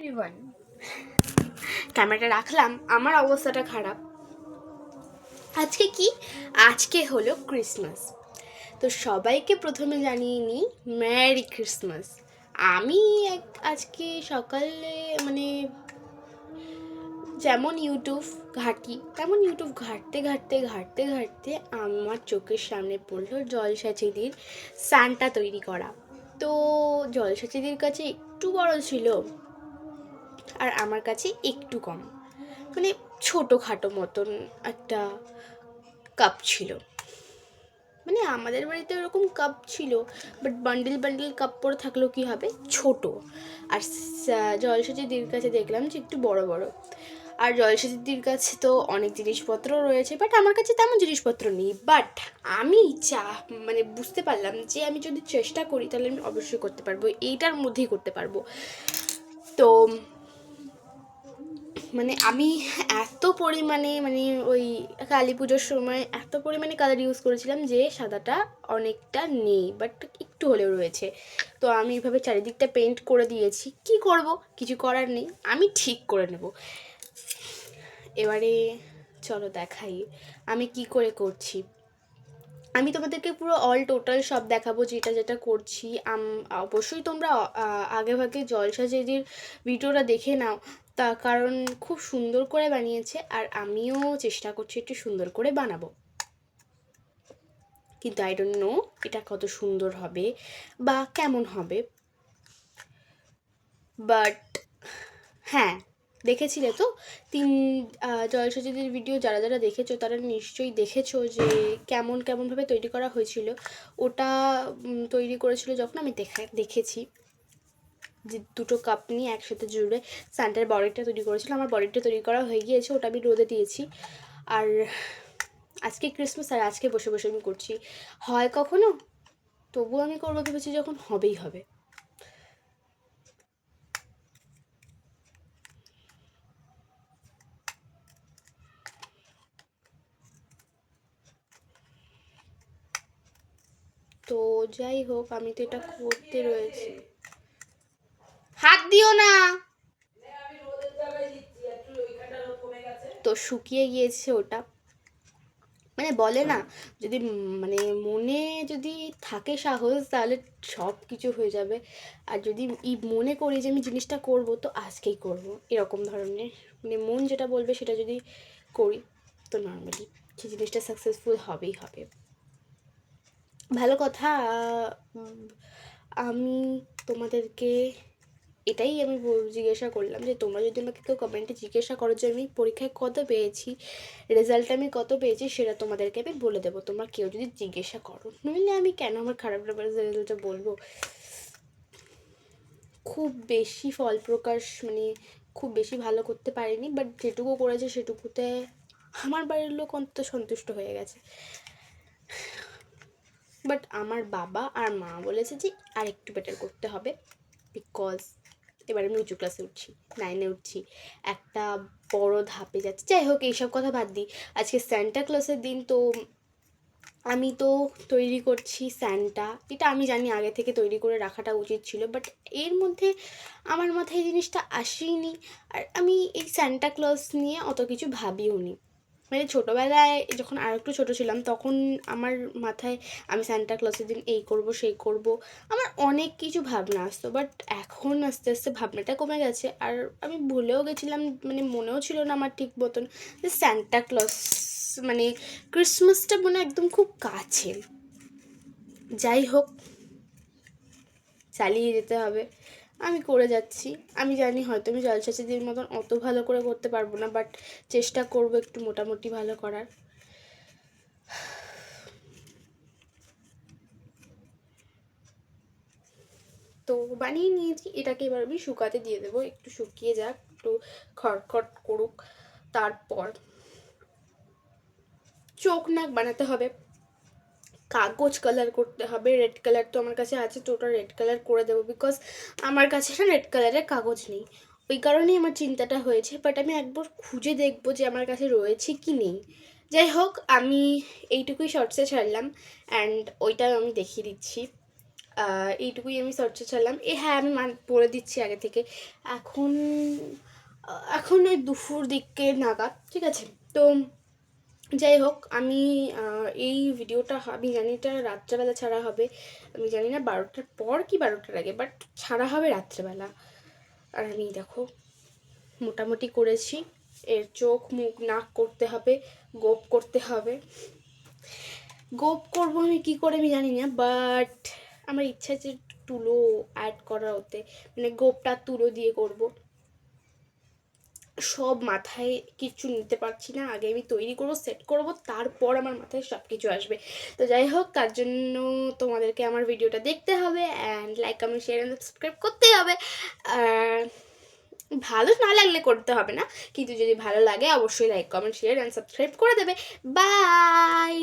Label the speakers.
Speaker 1: Everyone, ক্যামেরাটা রাখলাম, আমার অবস্থাটা খারাপ। আজকে হলো ক্রিসমাস। তো সবাইকে প্রথমে জানিয়ে নিই মেরি ক্রিসমাস। আমি আজকে সকালে যেমন ইউটিউব ঘাঁটি তেমন ইউটিউব ঘাঁটতে ঘাঁটতে ঘাঁটতে ঘাঁটতে আমার চোখের সামনে পড়লো জলসাচিদির সান্টা তৈরি করা। তো জলসাচিদির কাছে একটু বড় ছিল আর আমার কাছে একটু কম, ছোটোখাটো মতন একটা কাপ ছিল। আমাদের বাড়িতে ওরকম কাপ ছিল, বাট বান্ডিল বান্ডিল কাপ পরে থাকলেও কী হবে, ছোট। আর জলসাচিদির কাছে দেখলাম যে একটু বড় বড়। আর জলসাচিদির কাছে তো অনেক জিনিসপত্র রয়েছে, বাট আমার কাছে তেমন জিনিসপত্র নেই। বাট আমি বুঝতে পারলাম যে আমি যদি চেষ্টা করি তাহলে আমি অবশ্যই করতে পারবো, এইটার মধ্যেই করতে পারবো। তো আমি এত পরিমাণে ওই কালী পুজোর সময় এত পরিমাণে কালার ইউজ করেছিলাম যে সাদাটা অনেকটা নেই, বাট একটু হলেও রয়েছে। তো আমি এইভাবে চারিদিকটা পেন্ট করে দিয়েছি। কি করব, কিছু করার নেই, আমি ঠিক করে নেব। এবারে চলো দেখাই আমি কি করে করছি। আমি তোমাদেরকে পুরো অল টোটাল সব দেখাবো যেটা যেটা করছি। অবশ্যই তোমরা আগে ভাগে জলসাচিদির ভিডিওটা দেখে নাও, কারণ খুব সুন্দর করে বানিয়েছে আর আমিও চেষ্টা করছি একটু সুন্দর করে বানাবো। কিন্তু আই ডোন্ট নো এটা কত সুন্দর হবে বা কেমন হবে, বাট হ্যাঁ, দেখেছিলে তো জলসাচিদির ভিডিও যারা যারা দেখেছো তারা নিশ্চয়ই দেখেছো যে কেমনভাবে তৈরি করা হয়েছিল। ওটা তৈরি করেছিল যখন আমি দেখেছি যে দুটো কাপ নিয়ে একসাথে জুড়ে সান্টার বডিটা তৈরি করেছিল। আমার বডিটা তৈরি করা হয়ে গিয়েছে, ওটা আমি রোদে দিয়েছি। আর আজকে ক্রিসমাস আর আজকে বসে বসে আমি করছি। হয় কখনো, তবুও আমি করবো ভেবেছি যখন, হবেই হবে। তো যাই হোক, আমি তো এটা করতে রয়েছি। হাত দিও না। তো শুকিয়ে গিয়েছে ওটা। বলে না, যদি মনে যদি থাকে সাহস তাহলে সব কিছু হয়ে যাবে। আর যদি মনে করি যে আমি জিনিসটা করব তো আজকেই করব, এরকম ধরনের মন যেটা বলবে সেটা যদি করি তো নর্মালি সেই জিনিসটা সাকসেসফুল হবেই হবে। ভালো কথা। আমি তোমাদেরকে এটাই আমি জিজ্ঞাসা করলাম যে তোমরা যদি আমাকে কেউ কমেন্টে জিজ্ঞাসা করো যে আমি পরীক্ষায় কত পেয়েছি, রেজাল্ট আমি কত পেয়েছি, সেটা তোমাদেরকে আমি বলে দেবো, তোমরা কেউ যদি জিজ্ঞাসা করো। নইলে আমি কেন আমার খারাপ রেজাল্টটা বলবো। খুব বেশি ফল প্রকাশ খুব বেশি ভালো করতে পারিনি, বাট যেটুকু করেছে সেটুকুতে আমার বাড়ির লোক অন্তত সন্তুষ্ট হয়ে গেছে। বাট আমার বাবা আর মা বলেছে যে আর একটু বেটার করতে হবে, বিকজ এবার আমি উঁচু ক্লাসে উঠছি, 9-এ উঠছি, একটা বড় ধাপে যাচ্ছি। যাই হোক, এইসব কথা বাদ দিই। আজকে সান্টা ক্লজের দিন, তো আমি তো তৈরি করছি স্যান্টা। এটা আমি জানি আগে থেকে তৈরি করে রাখাটা উচিত ছিল, বাট এর মধ্যে আমার মাথায় এই জিনিসটা আসেইনি। আর আমি এই স্যান্টা ক্লজ নিয়ে অত কিছু ভাবিও নি। ছোটোবেলায় যখন আর একটু ছোটো ছিলাম তখন আমার মাথায় আমি সান্টা ক্লজের দিন এই করব সেই করব, আমার অনেক কিছু ভাবনা আসতো। বাট এখন আস্তে আস্তে ভাবনাটা কমে গেছে। আর আমি ভুলেও গেছিলাম, মনেও ছিল না আমার ঠিক মতন যে সান্টা ক্লজ ক্রিসমাসটা একদম খুব কাছে। যাই হোক, চালিয়ে যেতে হবে, আমি করে যাচ্ছি। আমি জানি হয়তো আমি জলসাচিদির মতন অত ভালো করে করতে পারবো না, বাট চেষ্টা করবো একটু মোটামুটি ভালো করার। তো বানিয়ে নিয়েছি, এটাকে এবার আমি শুকাতে দিয়ে দেবো, একটু শুকিয়ে যাক, একটু খটখট করুক। তারপর চোখ নাক বানাতে হবে, কাগজ কালার করতে হবে। রেড কালার তো আমার কাছে আছে, তো ওটা রেড কালার করে দেবো, বিকজ আমার কাছে না রেড কালারের কাগজ নেই। ওই কারণেই আমার চিন্তাটা হয়েছে, বাট আমি একবার খুঁজে দেখবো যে আমার কাছে রয়েছে কি নেই। যাই হোক, আমি এইটুকুই শর্টসে ছাড়লাম, অ্যান্ড ওইটা আমি দেখিয়ে দিচ্ছি। এইটুকুই আমি সার্চে চাইলাম। হ্যাঁ, আমি বলে দিচ্ছি আগে থেকে, এখন এখন ওই দুপুর দিকে নাগাদ, ঠিক আছে? তো যাই হোক, আমি এই ভিডিওটা আমি জানি এটা রাত্রেবেলা ছাড়া হবে, আমি জানি না 12টার পর কি 12টার আগে, বাট ছাড়া হবে রাত্রেবেলা। আর আমি দেখো মোটামুটি করেছি, এর চোখ মুখ নাক করতে হবে, গোপ করতে হবে। গোপ করবো আমি কী করে আমি জানি না, বাট আমার ইচ্ছা যে তুলো অ্যাড করা ওতে, মানে গোপটা তুলো দিয়ে করব। সব মাথায় কিছু নিতে পারছি না, আগে আমি তৈরি করবো, সেট করব, তারপর আমার মাথায় সব কিছু আসবে। তো যাই হোক, তার জন্য তোমাদেরকে আমার ভিডিওটা দেখতে হবে, and like comment share and subscribe করতেই হবে। আর ভালো না লাগলে করতে হবে না, কিন্তু যদি ভালো লাগে অবশ্যই like comment share and subscribe করে দেবে। বাই।